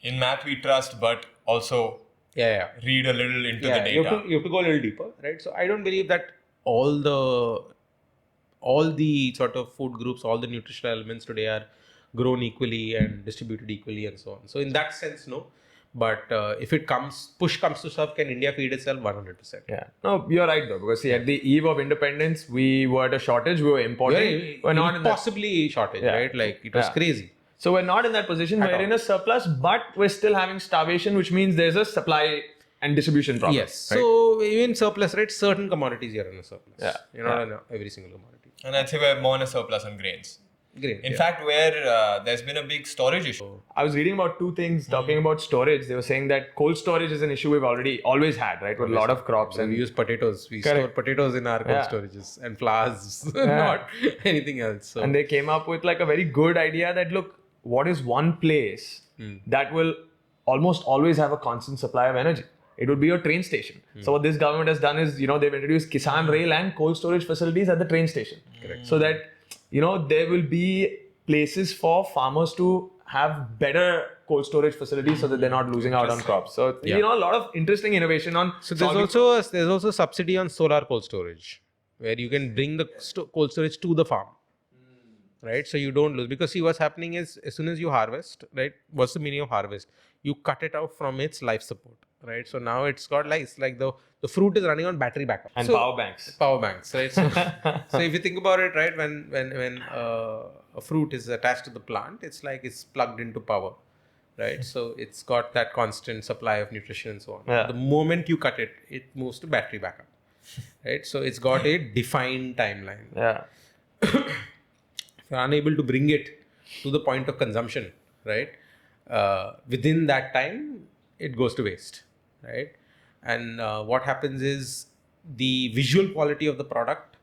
in math we trust, but also read a little into the data. You have to go a little deeper, right? So I don't believe that all the sort of food groups, all the nutritional elements today are grown equally and distributed equally and so on. So in that sense, no. But if push comes to shove, can India feed itself? 100%. Yeah. No, you're right though, because see, at the eve of independence, we were at a shortage, we were importing. We're not impossibly shortage, right? Like it was crazy. So we're not in that position. We're in a surplus, but we're still having starvation, which means there's a supply and distribution problem. Yes. Right? So even surplus, right? Certain commodities you're in a surplus. Yeah. You're not in every single commodity. And I'd say we're more in a surplus on grains. Great. In fact, where there's been a big storage issue. I was reading about two things talking about storage. They were saying that cold storage is an issue we've always had, right? With a lot of crops. we use potatoes. We Correct. store potatoes in our cold storages and flowers, not anything else. So. And they came up with like a very good idea that, look, what is one place that will almost always have a constant supply of energy? It would be your train station. So what this government has done is, they've introduced Kisan Rail and cold storage facilities at the train station. Correct. So that, there will be places for farmers to have better cold storage facilities so that they're not losing out on crops. So, a lot of interesting innovation on... So there's also subsidy on solar cold storage, where you can bring the cold storage to the farm, right? So you don't lose, because see what's happening is, as soon as you harvest, right? What's the meaning of harvest? You cut it out from its life support, right? So now it's got it's like the fruit is running on battery backup and power banks. Power banks, right? So, so if you think about it, right, when a fruit is attached to the plant, it's like it's plugged into power, right? So it's got that constant supply of nutrition and so on. Yeah. The moment you cut it, it moves to battery backup, right? So it's got a defined timeline. Yeah. If you're unable to bring it to the point of consumption, right, within that time, it goes to waste, right? And what happens is the visual quality of the product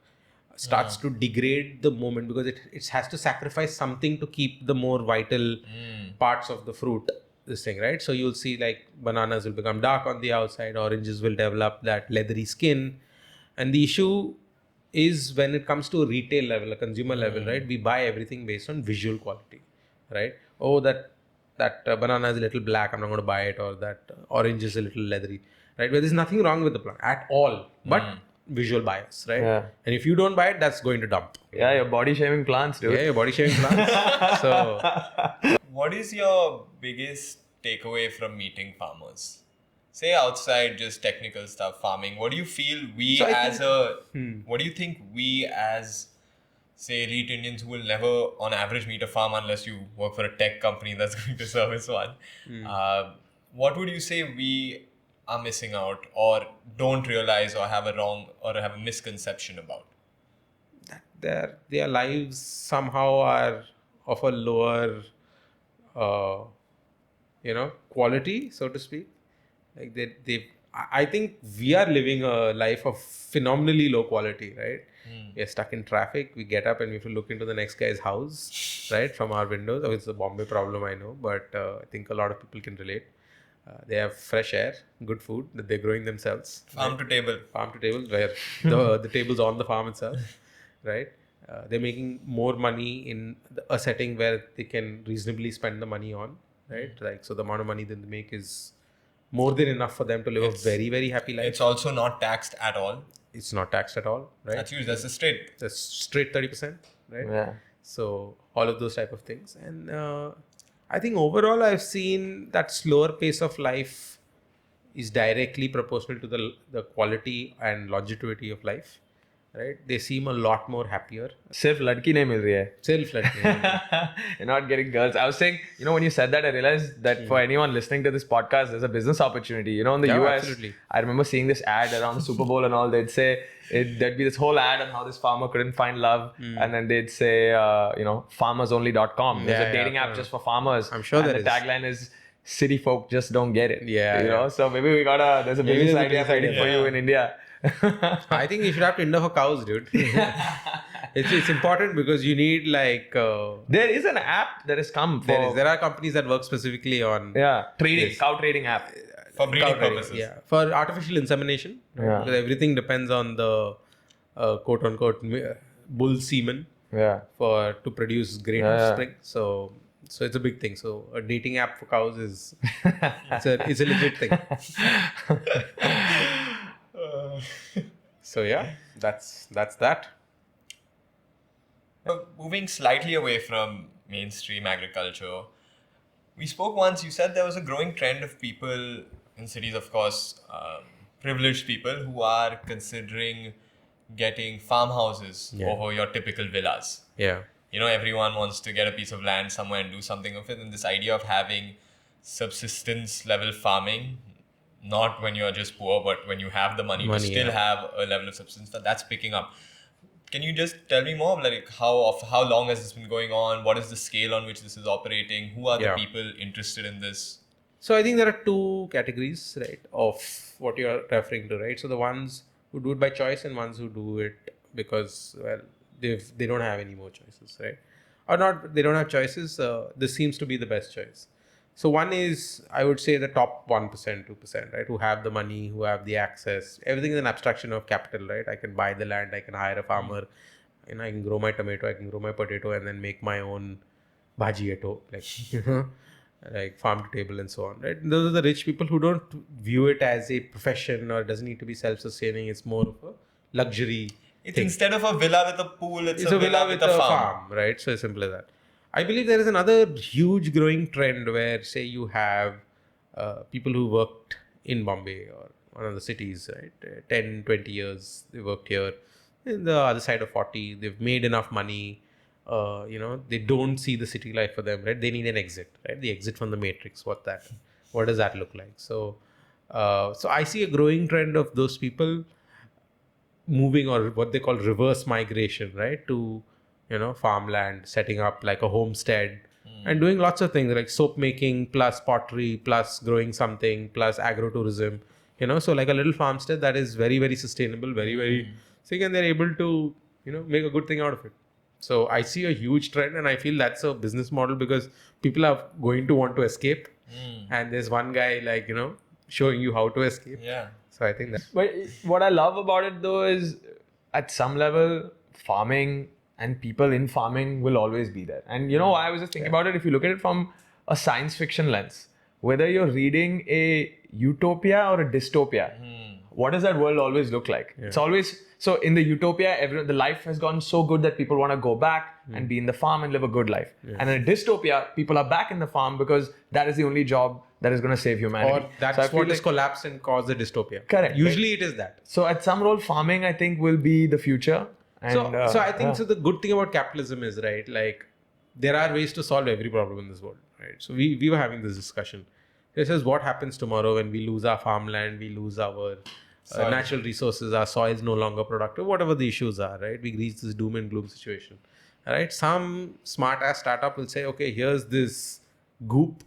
starts to degrade the moment, because it has to sacrifice something to keep the more vital parts of the fruit, this thing, right? So you'll see like bananas will become dark on the outside, oranges will develop that leathery skin. And the issue is when it comes to a retail level, a consumer level, right? We buy everything based on visual quality, right? Oh, that banana is a little black, I'm not going to buy it, or that orange is a little leathery, right? Where there's nothing wrong with the plant at all, but visual bias, right? Yeah. And if you don't buy it, that's going to dump. Yeah, you're body shaming plants, dude. Yeah, your body shaving plants. So, What is your biggest takeaway from meeting farmers? Say outside just technical stuff, farming. What do you feel what do you think we as, say, elite Indians who will never on average meet a farm unless you work for a tech company that's going to service one. What would you say we are missing out or don't realize or have a wrong or have a misconception about? their lives somehow are of a lower, quality, so to speak. Like I think we are living a life of phenomenally low quality, right? We're stuck in traffic. We get up and we have to look into the next guy's house, right, from our windows. Oh, it's a Bombay problem, I know, but I think a lot of people can relate. They have fresh air, good food that they're growing themselves. Farm to table, where the table's on the farm itself, right? They're making more money in a setting where they can reasonably spend the money on, right? Like, so the amount of money that they make is more than enough for them to live a very, very happy life. it's also not taxed at all. It's not taxed at all, right? That's huge. That's a straight. That's straight 30%, right? Yeah. So all of those type of things. And I think overall I've seen that slower pace of life is directly proportional to the quality and longevity of life, right? They seem a lot more happier. Sirf ladki nahi mil rahi hai. Self-led. You're not getting girls. I was saying, when you said that, I realized that for anyone listening to this podcast, there's a business opportunity. In the US, absolutely. I remember seeing this ad around the Super Bowl and all. They'd say, there'd be this whole ad on how this farmer couldn't find love. And then they'd say, farmersonly.com. There's a dating app just for farmers. I'm sure and there the is. tagline is, city folk just don't get it. Yeah. So maybe there's a business idea waiting for you in India. I think you should have Tinder for cows, dude. It's important because you need There is an app that has come for... There are companies that work specifically on trading, Yes. cow trading app. For breeding cow trading, purposes. yeah, for artificial insemination. Yeah. Because everything depends on the quote unquote bull semen to produce great offspring. So it's a big thing. So a dating app for cows is it's a legit thing. So yeah, that's that. Moving slightly away from mainstream agriculture, we spoke once, you said there was a growing trend of people in cities, of course, privileged people who are considering getting farmhouses over your typical villas. Yeah. Everyone wants to get a piece of land somewhere and do something of it. And this idea of having subsistence level farming, not when you're just poor, but when you have the money to still have a level of subsistence, that's picking up. Can you just tell me more like how long has this been going on? What is the scale on which this is operating? Who are the Yeah. people interested in this? So I think there are two categories, right, of what you are referring to, right? So the ones who do it by choice and ones who do it because, well, they don't have any more choices, right? Or not, they don't have choices. This seems to be the best choice. So one is, I would say, the top 1%, 2%, right, who have the money, who have the access. Everything is an abstraction of capital, right? I can buy the land, I can hire a farmer, and I can grow my tomato, I can grow my potato, and then make my own bhajieto, like, like farm to table and so on, right? And those are the rich people who don't view it as a profession or it doesn't need to be self-sustaining. It's more of a luxury. It's thing. Instead of a villa with a pool, it's a villa with a farm, right? So as simple as that. I believe there is another huge growing trend where, say, you have people who worked in Bombay or one of the cities, right? 10, 20 years, they worked here. In the other side of 40, they've made enough money. They don't see the city life for them, right? They need an exit, right? The exit from the matrix. What does that look like? So I see a growing trend of those people moving, or what they call reverse migration, right, to farmland, setting up like a homestead and doing lots of things like soap making plus pottery plus growing something plus agrotourism, so like a little farmstead that is very, very sustainable, very, very sick, and they're able to make a good thing out of it. So I see a huge trend, and I feel that's a business model because people are going to want to escape, and there's one guy like showing you how to escape. Yeah. So I think that. But what I love about it though is, at some level, farming and people in farming will always be there. And I was just thinking about it. If you look at it from a science fiction lens, whether you're reading a utopia or a dystopia, what does that world always look like? It's always, so in the utopia, the life has gone so good that people want to go back and be in the farm and live a good life. And in a dystopia, people are back in the farm because that is the only job that is going to save humanity. Or that's what is collapsed and caused the dystopia. Correct. Usually it is that. So at some role, farming, I think, will be the future. And, so I think so the good thing about capitalism is, right, like there are ways to solve every problem in this world, right? So we were having this discussion. This is what happens tomorrow when we lose our farmland, we lose our natural resources, our soil is no longer productive, whatever the issues are, right? We reach this doom and gloom situation, right? Some smart ass startup will say, okay, here's this goop.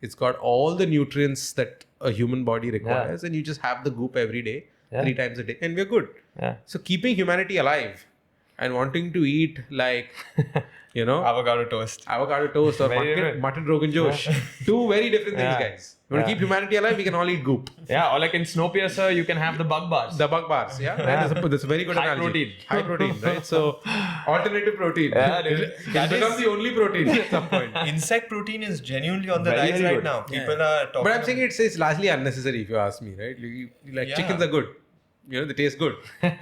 It's got all the nutrients that a human body requires, and you just have the goop every day, 3 times a day, and we're good. Yeah. So keeping humanity alive and wanting to eat like, Avocado toast or mutton rogan josh, 2 very different things, guys. You want to keep humanity alive, we can all eat goop. Yeah, or like in Snowpiercer, you can have the bug bars. The bug bars, that's a very good analogy. High protein, right? So alternative protein. It becomes the only protein at some point. Insect protein is genuinely on the Very, rise very right good. now. People are talking. But I'm saying it's largely unnecessary if you ask me, right? Chickens are good. They taste good.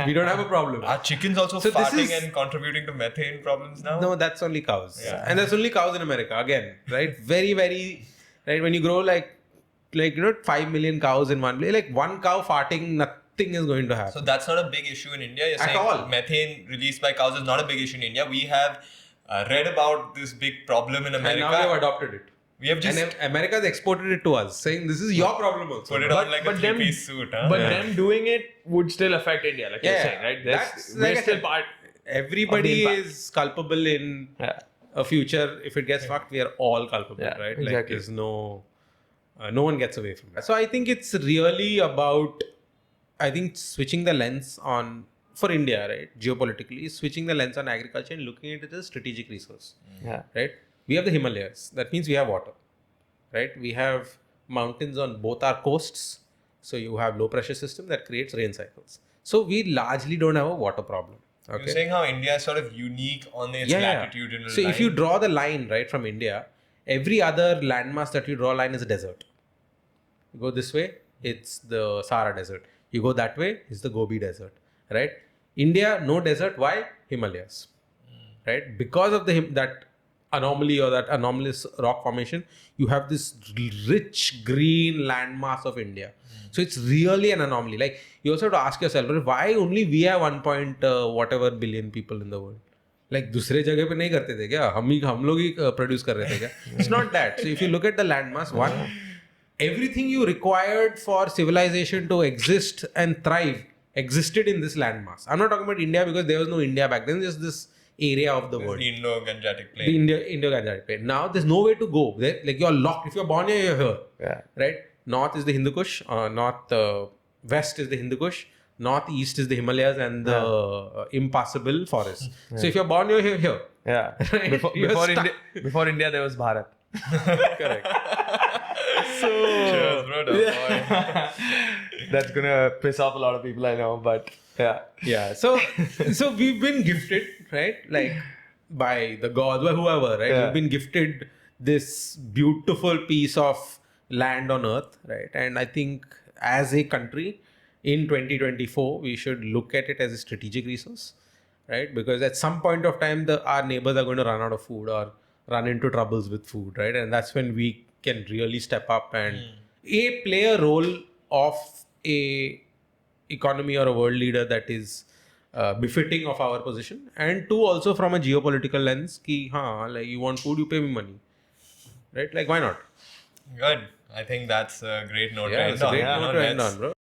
We don't have a problem. Are chickens also So this farting is- and contributing to methane problems now? No, that's only cows. Yeah. And that's only cows in America, again, right? Very, very, right? When you grow like 5 million cows in one place, like one cow farting, nothing is going to happen. So that's not a big issue in India. You're At saying all. methane released by cows is not a big issue in India. We have read about this big problem in And America. now we have adopted it. We have just And America has exported it to us, saying this is your problem also. put it on like a three-piece suit. Huh? But them doing it would still affect India, like you're saying, right? That's, We're like I still said, part. Everybody of the impact. is culpable in a future. If it gets fucked, we are all culpable, Yeah, right? Like exactly. there's no one gets away from it. So I think it's really about, switching the lens on, for India, right, geopolitically, switching the lens on agriculture and looking at it as a strategic resource, Yeah. right? We have the Himalayas. That means we have water, right? We have mountains on both our coasts. So you have low pressure system that creates rain cycles. So we largely don't have a water problem. Okay. You're saying how India is sort of unique on its latitudinal So line. if you draw the line, right, from India, every other landmass that you draw a line is a desert. You go this way, it's the Sahara Desert. You go that way, it's the Gobi Desert, right? India, no desert. Why? Himalayas, right? Because of that anomaly or that anomalous rock formation, you have this rich green landmass of India. So it's really an anomaly. Like you also have to ask yourself, why only we have 1 whatever billion people in the world? Like दूसरे जगह पे नहीं करते थे क्या? हम लोग ही produce कर रहे थे क्या? It's not that. So if you look at the landmass, everything you required for civilization to exist and thrive existed in this landmass. I'm not talking about India because there was no India back then. Just this area of the world. Indo-Gangetic The plain. Indo-Gangetic plain. Now there's nowhere to go. Like you're locked. If you're born here, you're here. Yeah. Right? North is the Hindu Kush. West is the Hindu Kush. Northeast is the Himalayas and the impassable forest. So if you're born, you're here. Yeah. Right? You're stuck. Before India, there was Bharat. Correct. Cheers, bro. Boy. That's gonna piss off a lot of people I know, but yeah. Yeah. So we've been gifted, right? Like by the gods, by whoever, right? Yeah. We've been gifted this beautiful piece of land on earth, right? And I think as a country in 2024, we should look at it as a strategic resource, right? Because at some point of time, our neighbors are going to run out of food or run into troubles with food, right? And that's when we can really step up and play a role of a economy or a world leader that is befitting of our position, and two, also from a geopolitical lens ki like you want food, you pay me money, right? Like why not? Good. I think that's a great note to Yeah, end it's a on. great You note know, to end let's- on, bro.